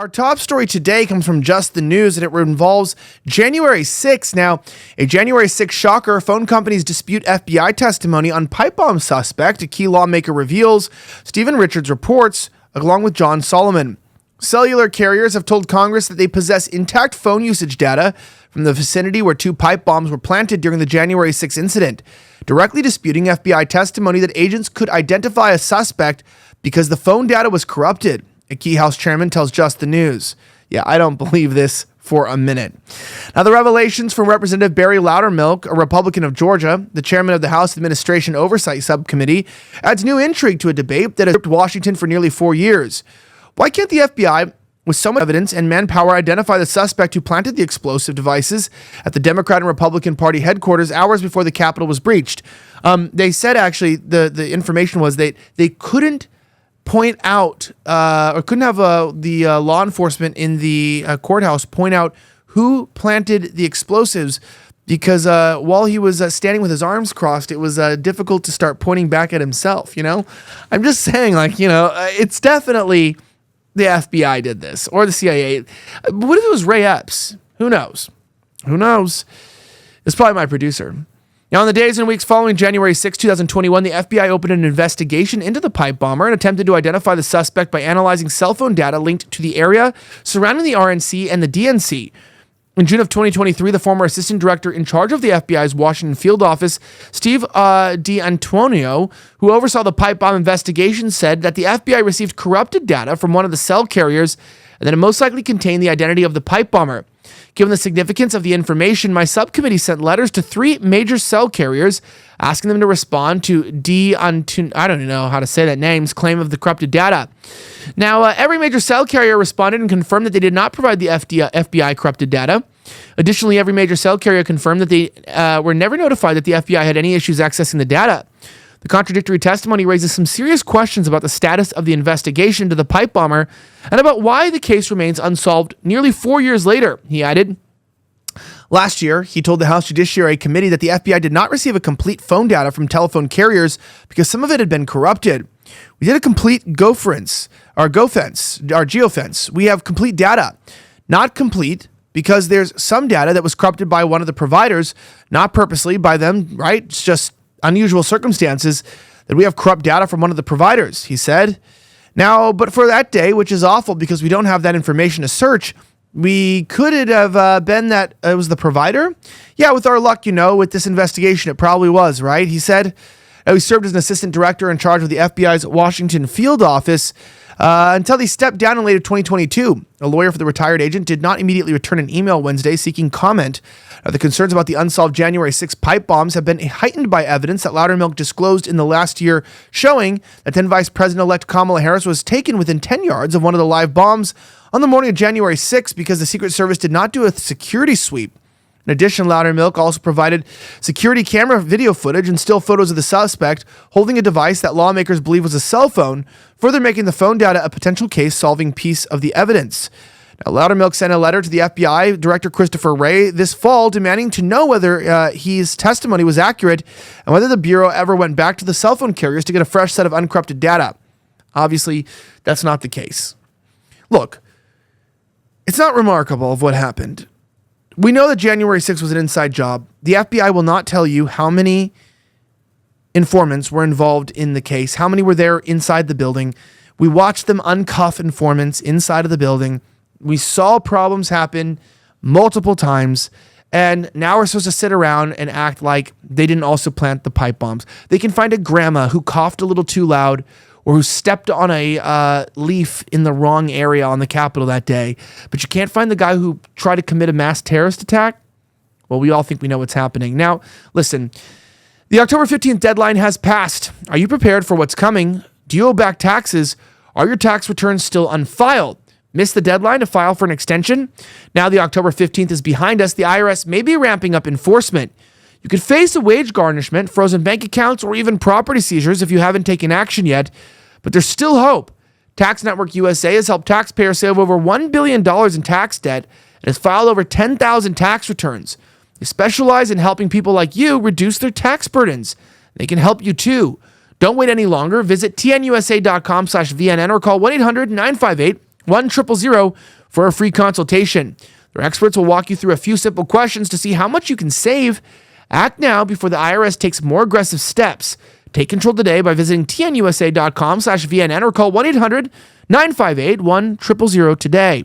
Our top story today comes from Just the News, and it involves January 6th. Now, a January 6th shocker, phone companies dispute FBI testimony on pipe bomb suspect, a key lawmaker reveals, Stephen Richards reports, along with John Solomon. Cellular carriers have told Congress that they possess intact phone usage data from the vicinity where two pipe bombs were planted during the January 6th incident, directly disputing FBI testimony that agents could identify a suspect because the phone data was corrupted. A key House chairman tells Just the News. Yeah, I don't believe this for a minute. Now, the revelations from Representative Barry Loudermilk, a Republican of Georgia, the chairman of the House Administration Oversight Subcommittee, adds new intrigue to a debate that has gripped Washington for nearly 4 years. Why can't the FBI, with so much evidence and manpower, identify the suspect who planted the explosive devices at the Democrat and Republican Party headquarters hours before the Capitol was breached? They said, actually, the information was they couldn't point out or couldn't have the law enforcement in the courthouse point out who planted the explosives because while he was standing with his arms crossed, it was difficult to start pointing back at himself. I'm just saying, it's definitely the FBI did this or the CIA. What if it was Ray Epps? Who knows? It's probably my producer. Now, in the days and weeks following January 6, 2021, the FBI opened an investigation into the pipe bomber and attempted to identify the suspect by analyzing cell phone data linked to the area surrounding the RNC and the DNC. In June of 2023, the former assistant director in charge of the FBI's Washington field office, Steve D'Antonio, who oversaw the pipe bomb investigation, said that the FBI received corrupted data from one of the cell carriers and that it most likely contained the identity of the pipe bomber. Given the significance of the information, my subcommittee sent letters to 3 major cell carriers asking them to respond to I don't know how to say that name's claim of the corrupted data. Now, every major cell carrier responded and confirmed that they did not provide the FBI corrupted data. Additionally, every major cell carrier confirmed that they were never notified that the FBI had any issues accessing the data. The contradictory testimony raises some serious questions about the status of the investigation to the pipe bomber and about why the case remains unsolved nearly 4 years later, he added. Last year, he told the House Judiciary Committee that the FBI did not receive a complete phone data from telephone carriers because some of it had been corrupted. We did a complete geofence. We have complete data. Not complete because there's some data that was corrupted by one of the providers, not purposely by them, right? It's just unusual circumstances that we have corrupt data from one of the providers, he said. Now, but for that day, which is awful because we don't have that information to search, could it have been that it was the provider? Yeah, with our luck, with this investigation, it probably was, right? He said he served as an assistant director in charge of the FBI's Washington field office until he stepped down in late 2022. A lawyer for the retired agent did not immediately return an email Wednesday seeking comment. The concerns about the unsolved January 6 pipe bombs have been heightened by evidence that Loudermilk disclosed in the last year, showing that then Vice President-elect Kamala Harris was taken within 10 yards of one of the live bombs on the morning of January 6 because the Secret Service did not do a security sweep. In addition, Loudermilk also provided security camera video footage and still photos of the suspect holding a device that lawmakers believe was a cell phone, further making the phone data a potential case-solving piece of the evidence. Now, Loudermilk sent a letter to the FBI Director Christopher Wray this fall demanding to know whether his testimony was accurate and whether the Bureau ever went back to the cell phone carriers to get a fresh set of uncorrupted data. Obviously, that's not the case. Look, it's not remarkable of what happened. We know that January 6th was an inside job. The FBI will not tell you how many informants were involved in the case, how many were there inside the building. We watched them uncuff informants inside of the building. We saw problems happen multiple times, and now we're supposed to sit around and act like they didn't also plant the pipe bombs. They can find a grandma who coughed a little too loud or who stepped on a leaf in the wrong area on the Capitol that day, but you can't find the guy who tried to commit a mass terrorist attack? Well, we all think we know what's happening. Now, listen, the October 15th deadline has passed. Are you prepared for what's coming? Do you owe back taxes? Are your tax returns still unfiled? Missed the deadline to file for an extension? Now the October 15th is behind us. The IRS may be ramping up enforcement. You could face a wage garnishment, frozen bank accounts, or even property seizures if you haven't taken action yet. But there's still hope. Tax Network USA has helped taxpayers save over $1 billion in tax debt and has filed over 10,000 tax returns. They specialize in helping people like you reduce their tax burdens. They can help you too. Don't wait any longer. Visit tnusa.com/VNN or call 1-800-958 1-800-1-000 for a free consultation. Their experts will walk you through a few simple questions to see how much you can save. Act now before the IRS takes more aggressive steps. Take control today by visiting tnusa.com/VNN or call 1-800-958-1000 today.